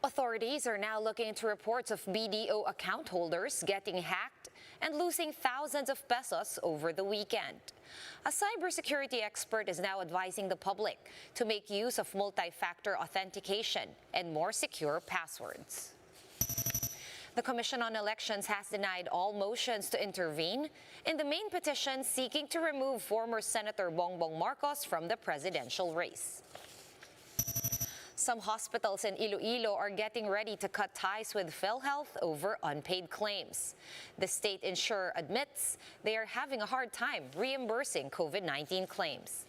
Authorities are now looking into reports of BDO account holders getting hacked and losing thousands of pesos over the weekend. A cybersecurity expert is now advising the public to make use of multi-factor authentication and more secure passwords. The Commission on Elections has denied all motions to intervene in the main petition seeking to remove former Senator Bongbong Marcos from the presidential race. Some hospitals in Iloilo are getting ready to cut ties with PhilHealth over unpaid claims. The state insurer admits they are having a hard time reimbursing COVID-19 claims.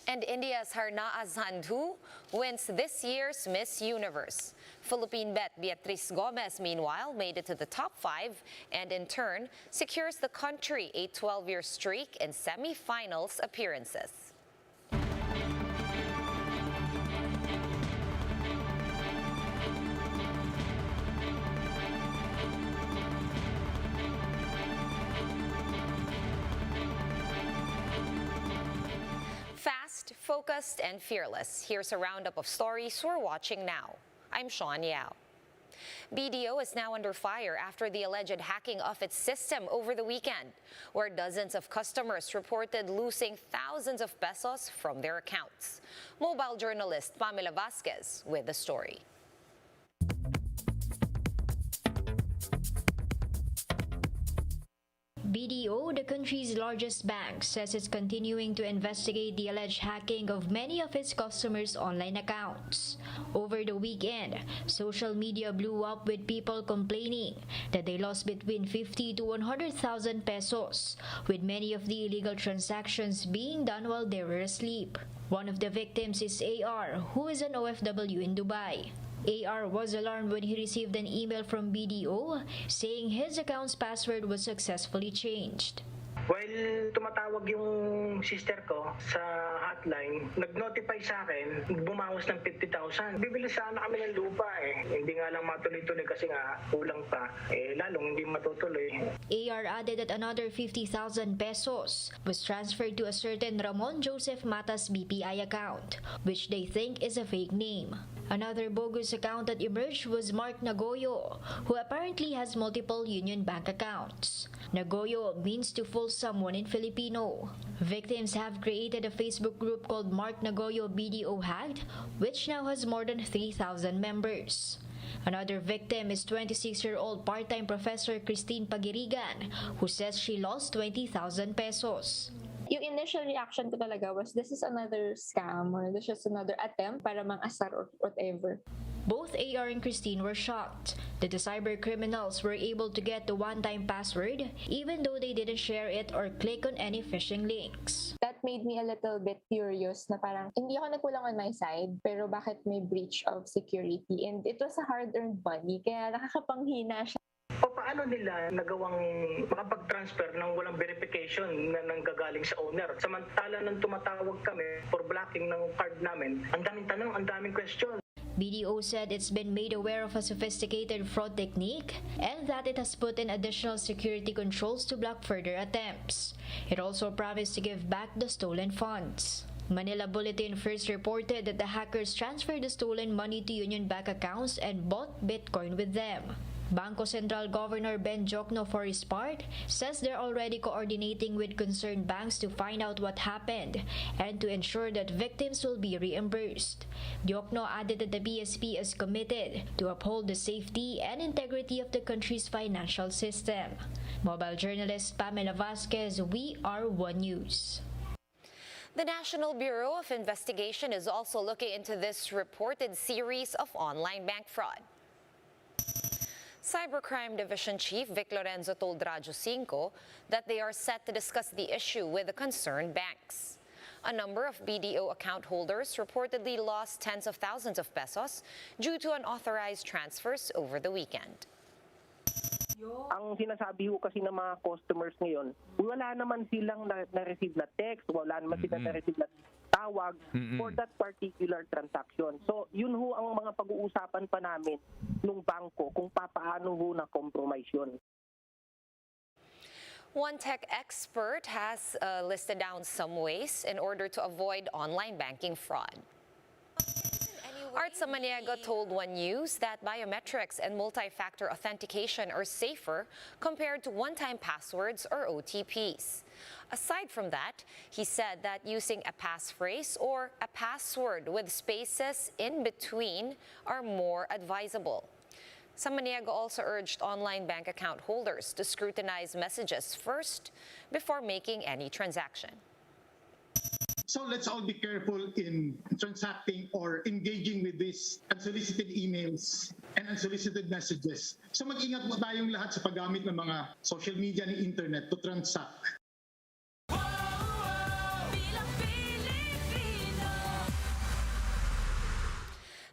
And India's Sandhu wins this year's Miss Universe. Philippine bet Beatriz Gomez, meanwhile, made it to the top 5 and in turn secures the country a 12-year streak in semi-finals appearances. Fast, focused, and fearless. Here's a roundup of stories we're watching now. I'm Sean Yao. BDO is now under fire after the alleged hacking of its system over the weekend, where dozens of customers reported losing thousands of pesos from their accounts. Mobile journalist Pamela Vasquez with the story. BDO, the country's largest bank, says it's continuing to investigate the alleged hacking of many of its customers' online accounts. Over the weekend, social media blew up with people complaining that they lost between 50 to 100,000 pesos, with many of the illegal transactions being done while they were asleep. One of the victims is AR, who is an OFW in Dubai. AR was alarmed when he received an email from BDO saying his account's password was successfully changed. While tumatawag yung sister ko sa hotline, nag-notify sa akin, bumawas ng 50,000. Bibili sana kami ng lupa Hindi nga lang matuloy-tuloy kasi nga kulang pa. Lalong hindi matutuloy. AR added that another 50,000 pesos was transferred to a certain Ramon Joseph Matas BPI account, which they think is a fake name. Another bogus account that emerged was Mark Nagoyo, who apparently has multiple Union Bank accounts. Nagoyo means to fool someone in Filipino. Victims have created a Facebook group called Mark Nagoyo BDO Hacked, which now has more than 3,000 members. Another victim is 26-year-old part-time professor Christine Pagirigan, who says she lost 20,000 pesos. Yung initial reaction ko talaga was, this is another scam or this is another attempt para mang-asar or whatever. Both AR and Christine were shocked that the cyber criminals were able to get the one-time password even though they didn't share it or click on any phishing links. That made me a little bit curious na parang hindi ako nagkulang on my side pero bakit may breach of security, and it was a hard-earned money kaya nakakapanghina siya. O paano nila nagawang makapag-transfer ng walang verification na nanggagaling sa owner? Samantala nang tumatawag kami for blocking ng card namin, ang daming tanong, ang daming question. BDO said it's been made aware of a sophisticated fraud technique and that it has put in additional security controls to block further attempts. It also promised to give back the stolen funds. Manila Bulletin first reported that the hackers transferred the stolen money to Union Bank accounts and bought Bitcoin with them. Bangko Sentral Governor Ben Jokno, for his part, says they're already coordinating with concerned banks to find out what happened and to ensure that victims will be reimbursed. Jokno added that the BSP is committed to uphold the safety and integrity of the country's financial system. Mobile journalist Pamela Vasquez, We Are One News. The National Bureau of Investigation is also looking into this reported series of online bank fraud. Cybercrime Division Chief Vic Lorenzo told Radyo 5 that they are set to discuss the issue with the concerned banks. A number of BDO account holders reportedly lost tens of thousands of pesos due to unauthorized transfers over the weekend. Ang sinasabi ko kasi ng mga customers ngayon, wala naman silang na-receive na text, wala naman silang na-receive na tawag for that particular transaction. So, yun ho ang mga pag-uusapan pa namin nung bangko kung papaano ho na-compromise yun. One tech expert has listed down some ways in order to avoid online banking fraud. Art Samaniego told One News that biometrics and multi-factor authentication are safer compared to one-time passwords or OTPs. Aside from that, he said that using a passphrase or a password with spaces in between are more advisable. Samaniego also urged online bank account holders to scrutinize messages first before making any transaction. So let's all be careful in transacting or engaging with these unsolicited emails and unsolicited messages. So mag-ingat po tayong lahat sa paggamit ng mga social media and internet to transact.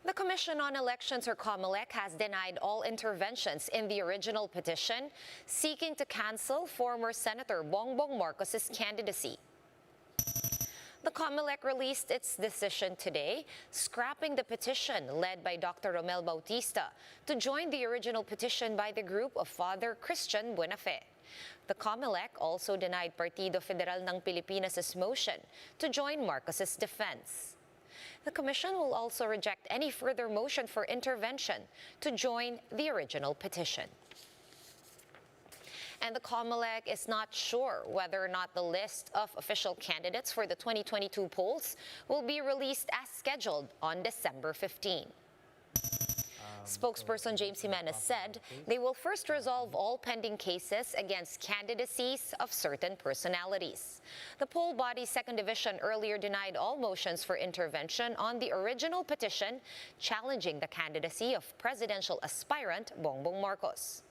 The Commission on Elections, or Comelec, has denied all interventions in the original petition seeking to cancel former Senator Bongbong Marcos's candidacy. The Comelec released its decision today, scrapping the petition led by Dr. Romel Bautista to join the original petition by the group of Father Christian Buenafe. The Comelec also denied Partido Federal ng Pilipinas' motion to join Marcos's defense. The Commission will also reject any further motion for intervention to join the original petition. And the Comelec is not sure whether or not the list of official candidates for the 2022 polls will be released as scheduled on December 15. Spokesperson James Jimenez said they will first resolve all pending cases against candidacies of certain personalities. The poll body's second division earlier denied all motions for intervention on the original petition challenging the candidacy of presidential aspirant Bongbong Marcos.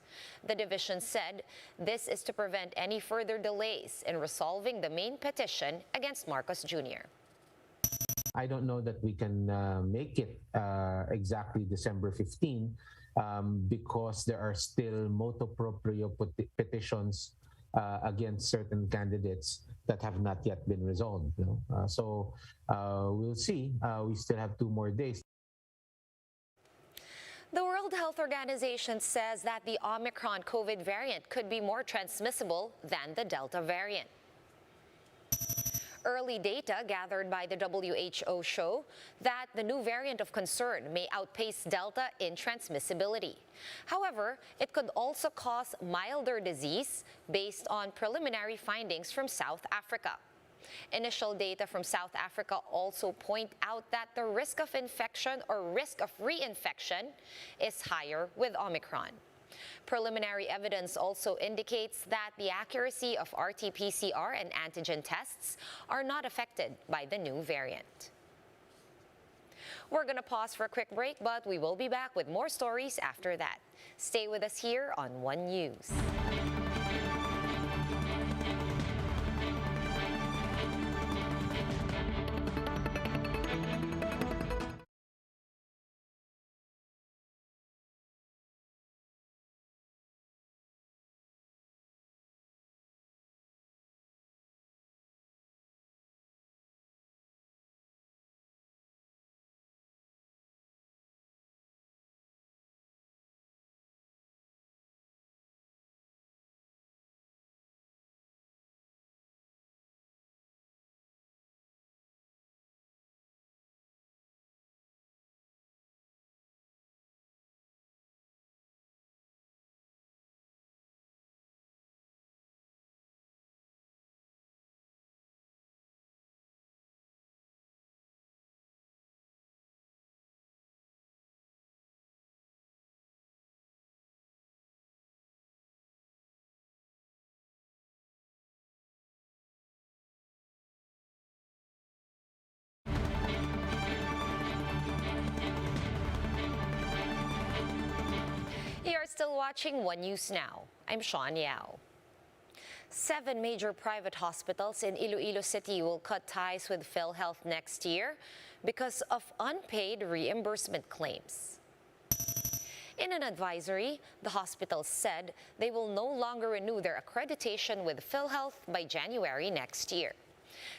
The division said this is to prevent any further delays in resolving the main petition against Marcos Jr. I don't know that we can make it exactly December 15 because there are still motu proprio petitions against certain candidates that have not yet been resolved. So we'll see. We still have 2 more days. The World Health Organization says that the Omicron COVID variant could be more transmissible than the Delta variant. Early data gathered by the WHO show that the new variant of concern may outpace Delta in transmissibility. However, it could also cause milder disease based on preliminary findings from South Africa. Initial data from South Africa also point out that the risk of infection or risk of reinfection is higher with Omicron. Preliminary evidence also indicates that the accuracy of RT-PCR and antigen tests are not affected by the new variant. We're going to pause for a quick break, but we will be back with more stories after that. Stay with us here on One News. You are still watching One News Now. I'm Sean Yao. 7 major private hospitals in Iloilo City will cut ties with PhilHealth next year because of unpaid reimbursement claims. In an advisory, the hospitals said they will no longer renew their accreditation with PhilHealth by January next year.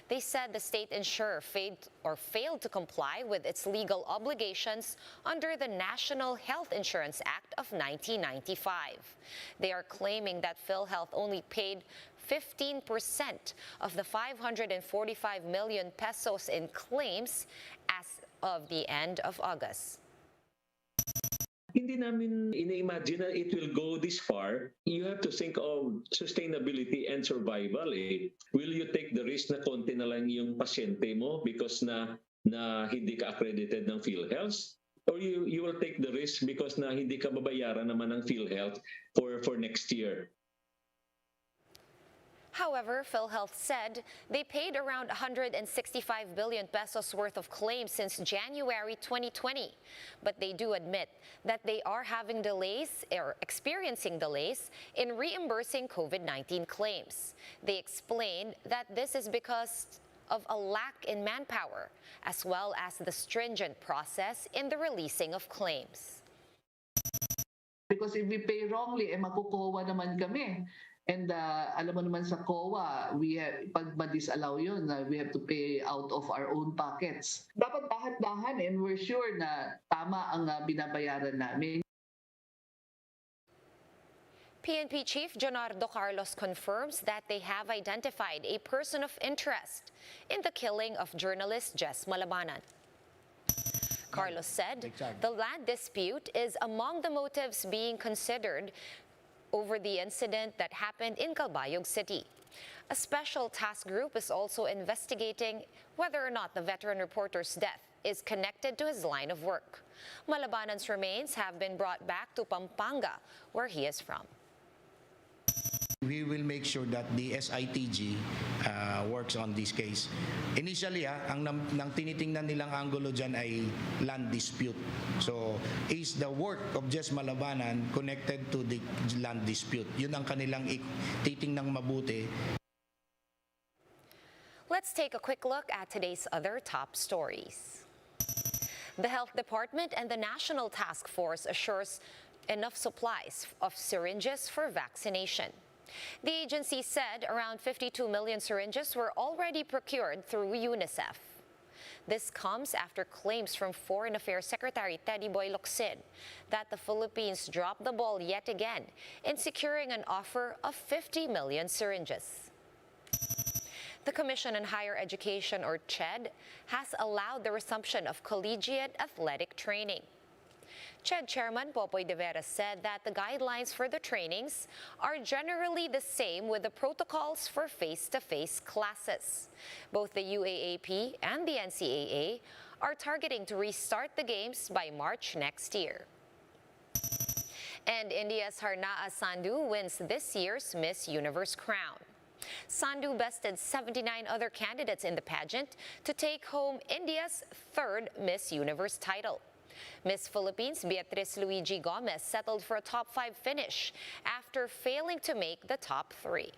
They said the state insurer failed to comply with its legal obligations under the National Health Insurance Act of 1995. They are claiming that PhilHealth only paid 15% of the 545 million pesos in claims as of the end of August. Hindi namin ina-imagine na it will go this far. You have to think of sustainability and survival. Will you take the risk na konti na lang yung pasyente mo because na hindi ka accredited ng PhilHealth? Or you will take the risk because na hindi ka babayaran naman ng PhilHealth for next year? However, PhilHealth said they paid around 165 billion pesos worth of claims since January 2020. But they do admit that they are having delays or experiencing delays in reimbursing COVID-19 claims. They explained that this is because of a lack in manpower, as well as the stringent process in the releasing of claims. Because if we pay wrongly, makukuha naman kami. And alam mo naman sa COA, pag ma-disallow yun, we have to pay out of our own pockets. Dapat dahan-dahan and we're sure na tama ang binabayaran namin. PNP Chief Jonardo Carlos confirms that they have identified a person of interest in the killing of journalist Jess Malabanan. Carlos said the land dispute is among the motives being considered over the incident that happened in Calbayog City. A special task group is also investigating whether or not the veteran reporter's death is connected to his line of work. Malabanan's remains have been brought back to Pampanga, where he is from. We will make sure that the SITG works on this case. Initially, ang tinitingnan nilang angulo dyan ay land dispute. So, is the work of Jess Malabanan connected to the land dispute? Yun ang kanilang titingnang mabuti. Let's take a quick look at today's other top stories. The Health Department and the National Task Force assures enough supplies of syringes for vaccination. The agency said around 52 million syringes were already procured through UNICEF. This comes after claims from Foreign Affairs Secretary Teddy Boy Locsin that the Philippines dropped the ball yet again in securing an offer of 50 million syringes. The Commission on Higher Education, or CHED, has allowed the resumption of collegiate athletic training. CHED Chairman Popoy de Vera said that the guidelines for the trainings are generally the same with the protocols for face-to-face classes. Both the UAAP and the NCAA are targeting to restart the games by March next year. And India's Harnaa Sandhu wins this year's Miss Universe crown. Sandhu bested 79 other candidates in the pageant to take home India's third Miss Universe title. Miss Philippines Beatriz Luigi Gomez settled for a top 5 finish after failing to make the top 3.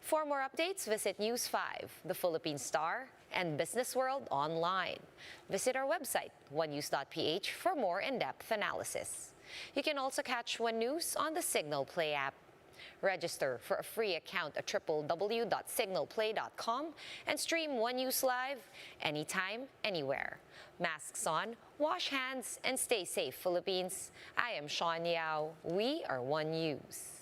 For more updates, visit News 5, The Philippine Star, and Business World online. Visit our website, onenews.ph, for more in-depth analysis. You can also catch One News on the Signal Play app. Register for a free account at www.signalplay.com and stream One News live anytime, anywhere. Masks on, wash hands, and stay safe, Philippines. I am Sean Yao. We are One News.